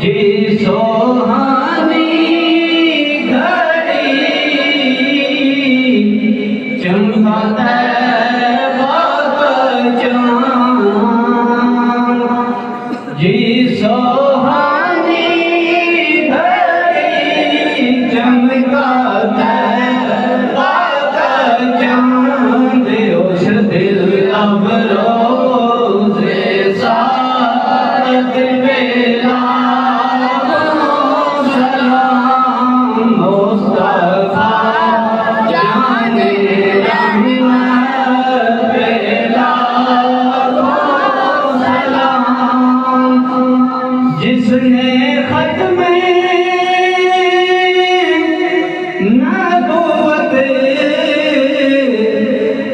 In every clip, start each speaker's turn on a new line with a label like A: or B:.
A: जी सोहानी घड़ी चमका तैबा का चाँद, जी सोहानी घड़ी चमका तैबा का चाँद, उस दिल अफरोज़े सादत पे जिसने खत में नबूवत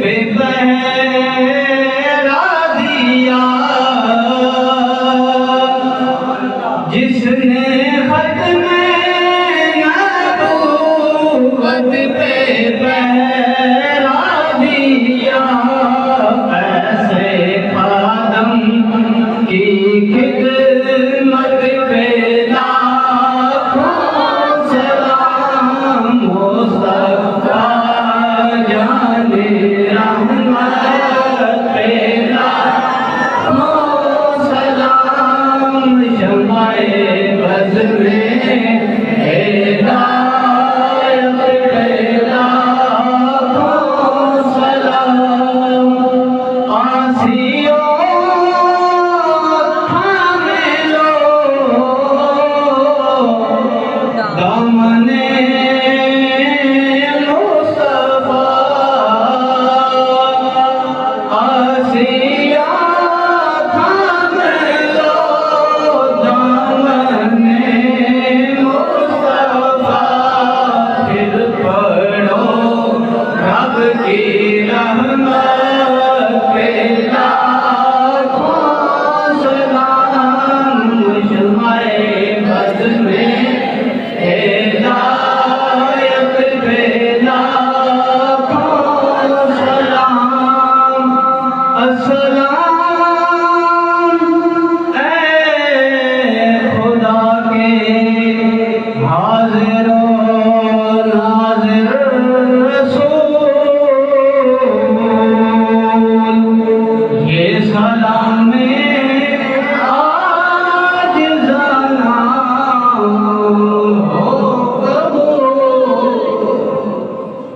A: पे पहरा दिया, जिसने खत में नबूवत पे पहरा दिया, ऐसे खादम की खिदमत पे लाखों सलाम, मुस्तफा जाने रहमत पे लाखों सलाम, शमाए बज़ में हिदायत पे लाखों सलाम, आसियों दामने मुस्तफा, आसिया थाम लो दामने मुस्तफा, फिर पढ़ो रब की रहमत पे लाखों सलाम, शमाए बज़ में हिदायत पे लाखों सलाम। अस्सलाम